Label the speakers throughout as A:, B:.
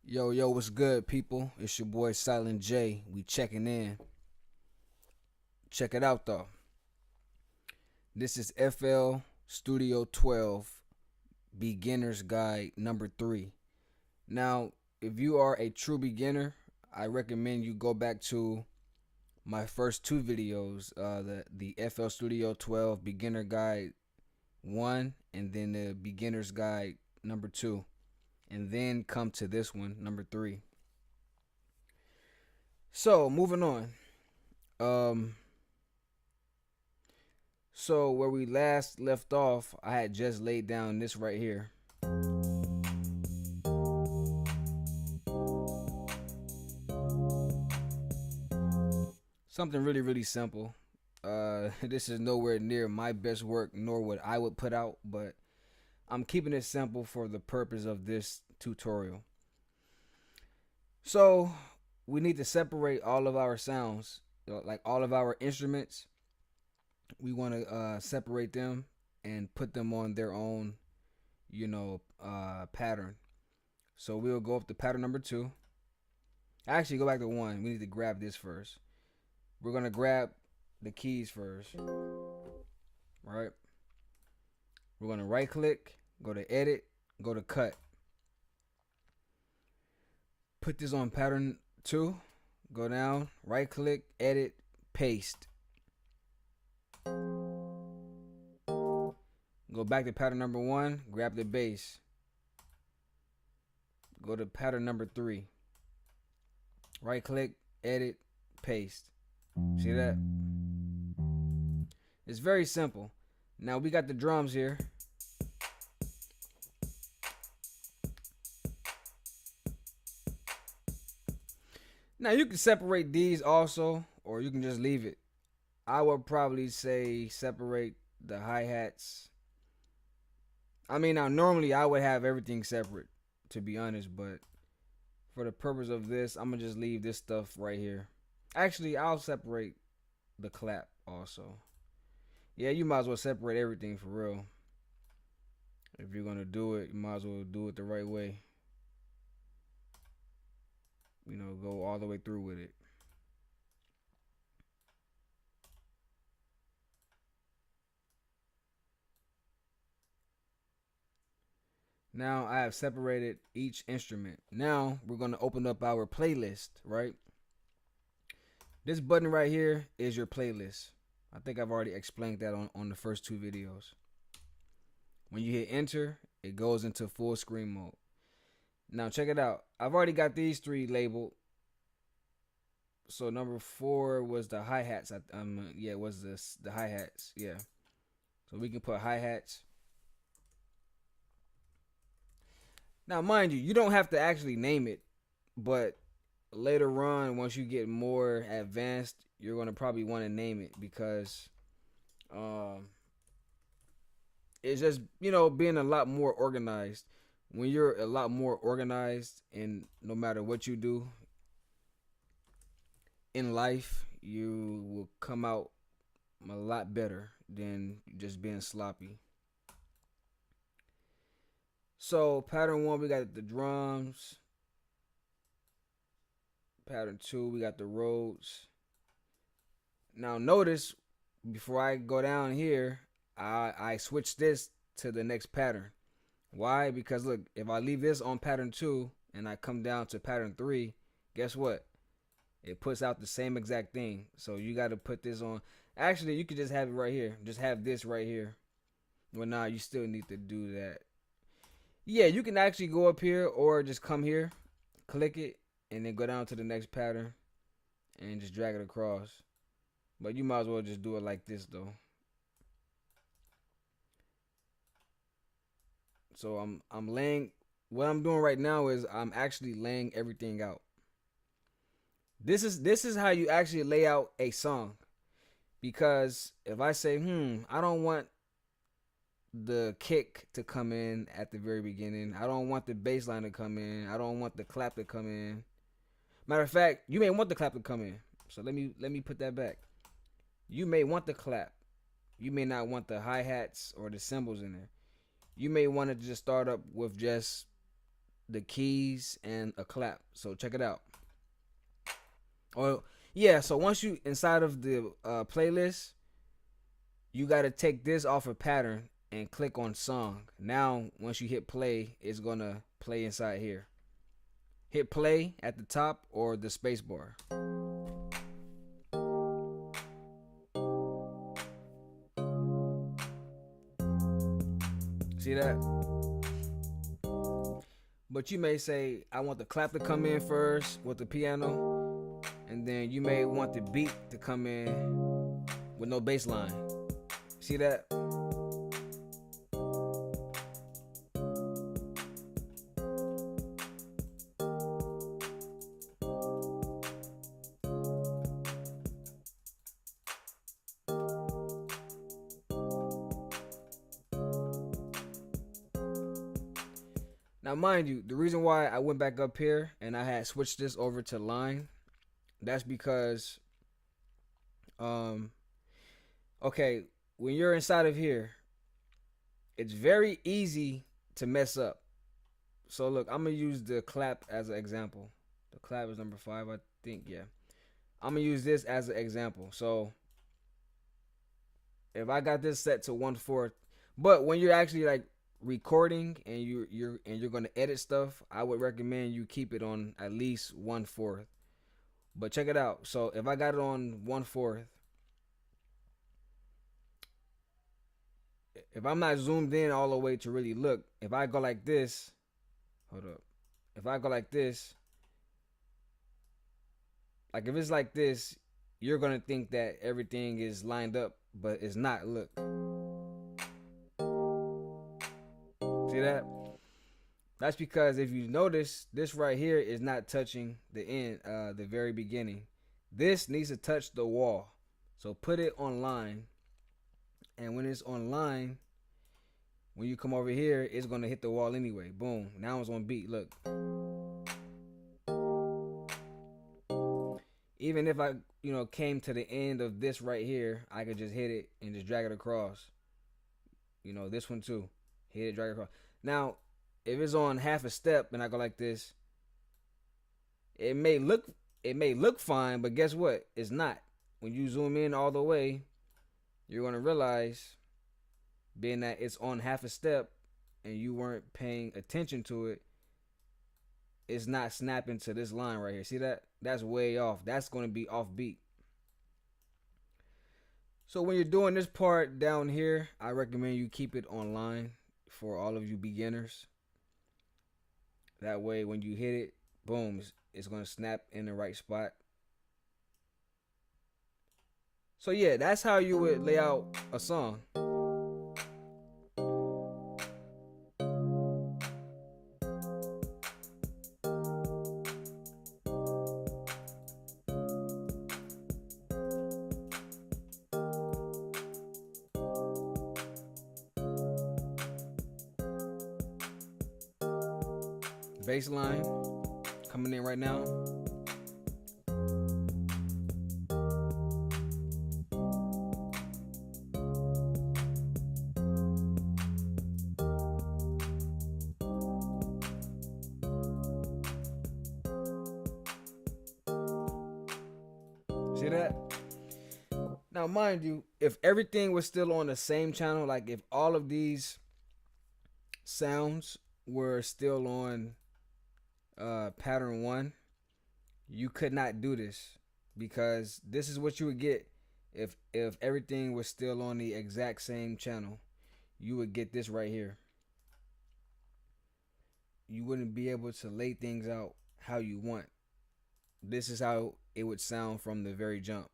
A: Yo, yo, what's good, people? It's your boy Silent J. We checking in. Check it out, though. This is FL Studio 12 Beginner's Guide number 3. Now, if you are a true beginner, I recommend you go back to my first two videos, the FL Studio 12 Beginner Guide 1 and then the Beginner's Guide number 2, and then come to this one, number 3. So, moving on. Um, So where we last left off, I had just laid down this right here. Something really, really simple. This is nowhere near my best work, nor what I would put out, but I'm keeping it simple for the purpose of this tutorial. So we need to separate all of our sounds, like all of our instruments. We want to separate them and put them on their own, pattern. So we'll go up to pattern number 2. Actually, go back to 1. We need to grab this first. We're going to grab the keys first. Right? We're going to right click, go to edit, go to cut. Put this on pattern 2. Go down, right click, edit, paste. Go back to pattern number 1, grab the bass. Go to pattern number 3. Right click, edit, paste. See that? It's very simple. Now we got the drums here. Now you can separate these also, or you can just leave it. I would probably say separate the hi-hats. I mean, now normally I would have everything separate, to be honest, but for the purpose of this, I'm gonna just leave this stuff right here. Actually, I'll separate the clap also. Yeah, you might as well separate everything for real. If you're gonna do it, you might as well do it the right way. Go all the way through with it. Now I have separated each instrument. Now we're going to open up our playlist, right? This button right here is your playlist. I think I've already explained that on the first two videos. When you hit enter, it goes into full screen mode. Now check it out. I've already got these 3 labeled. So number 4 was the hi-hats. It was the hi-hats. Yeah. So we can put hi-hats. Now, mind you, you don't have to actually name it, but later on, once you get more advanced, you're going to probably want to name it because it's just, being a lot more organized. When you're a lot more organized, and no matter what you do in life, you will come out a lot better than just being sloppy. So pattern 1, we got the drums. Pattern 2, we got the Rhodes. Now notice, before I go down here, I switch this to the next pattern. Why? Because look, if I leave this on pattern 2 and I come down to pattern 3, guess what? It puts out the same exact thing. So you got to put this on. Actually, you could just have it right here. Just have this right here. Well, nah, you still need to do that. Yeah, you can actually go up here or just come here, click it, and then go down to the next pattern and just drag it across. But you might as well just do it like this though. So I'm laying, what I'm doing right now is I'm actually laying everything out. This is how you actually lay out a song. Because if I say, I don't want the kick to come in at the very beginning. I don't want the bass line to come in. I don't want the clap to come in. Matter of fact, you may want the clap to come in. So let me put that back. You may want the clap. You may not want the hi-hats or the cymbals in there. You may want to just start up with just the keys, and a clap. So check it out. Or yeah, so once you inside of the playlist, you got to take this off a pattern and click on song. Now, once you hit play, it's gonna play inside here. Hit play at the top or the space bar. See that? But you may say, I want the clap to come in first with the piano, and then you may want the beat to come in with no bass line. See that? Now, mind you, the reason why I went back up here and I had switched this over to line, that's because, um, okay, when you're inside of here, it's very easy to mess up. So look, I'm gonna use the clap as an example. The clap is number 5, I think. Yeah, I'm gonna use this as an example. So if I got this set to 1/4, but when you're actually like recording and you're gonna edit stuff, I would recommend you keep it on at least 1/4. But check it out. So if I got it on 1/4, if I'm not zoomed in all the way to really look, if I go like this, hold up. If I go like this, like if it's like this, you're gonna think that everything is lined up, but it's not. Look. See that? That's because if you notice, this right here is not touching the end, the very beginning. This needs to touch the wall. So put it on line. And when it's on line, when you come over here, it's going to hit the wall anyway. Boom. Now it's on beat. Look. Even if I, came to the end of this right here, I could just hit it and just drag it across. This one too. Hit it, drag it across. Now, if it's on half a step and I go like this, it may look fine, but guess what? It's not. When you zoom in all the way, you're gonna realize, being that it's on half a step and you weren't paying attention to it, it's not snapping to this line right here. See that? That's way off. That's gonna be off beat. So when you're doing this part down here, I recommend you keep it online for all of you beginners. That way when you hit it, boom, it's going to snap in the right spot. So yeah, that's how you would lay out a song. Bass line coming in right now. See that? Now, mind you, if everything was still on the same channel, like if all of these sounds were still on pattern 1, you could not do this, because this is what you would get if everything was still on the exact same channel. You would get this right here. You wouldn't be able to lay things out how you want. This is how it would sound from the very jump.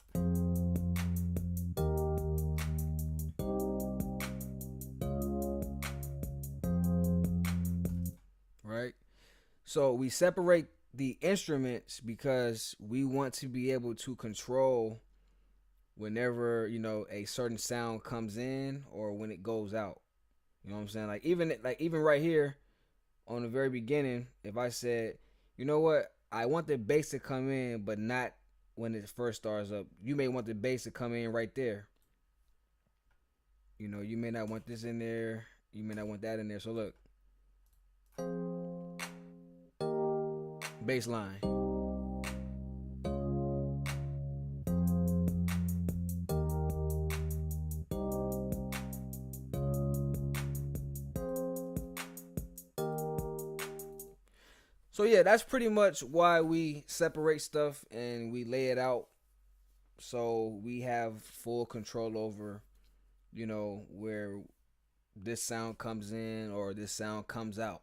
A: Right? So we separate the instruments because we want to be able to control whenever, a certain sound comes in or when it goes out. You know what I'm saying? Like even right here on the very beginning, if I said, you know what, I want the bass to come in, but not when it first starts up. You may want the bass to come in right there. You may not want this in there. You may not want that in there. So look. bass line. So yeah, that's pretty much why we separate stuff and we lay it out so we have full control over, where this sound comes in or this sound comes out.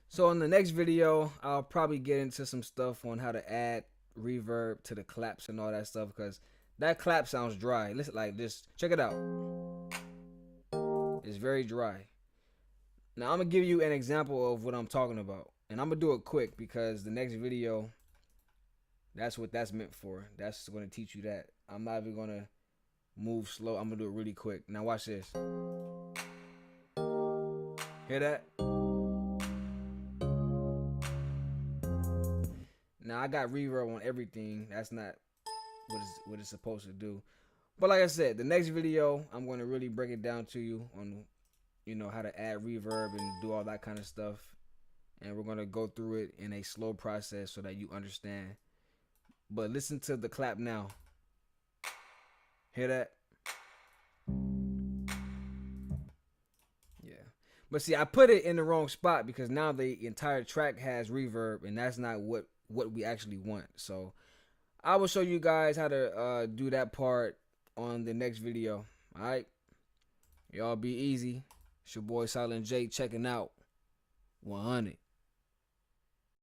A: So in the next video, I'll probably get into some stuff on how to add reverb to the claps and all that stuff, because that clap sounds dry. Listen, like, just check it out. It's very dry. Now I'm gonna give you an example of what I'm talking about, and I'm gonna do it quick because the next video, that's what that's meant for. That's gonna teach you that. I'm not even gonna move slow. I'm gonna do it really quick. Now watch this. Hear that? Now I got reverb on everything. That's not what it's supposed to do. But like I said, the next video I'm going to really break it down to you on how to add reverb and do all that kind of stuff. And we're going to go through it in a slow process so that you understand. But listen to the clap now. Hear that? Yeah. But see, I put it in the wrong spot because now the entire track has reverb, and that's not what we actually want. So I will show you guys how to do that part on the next video. All right, y'all be easy. It's your boy Silent J checking out 100.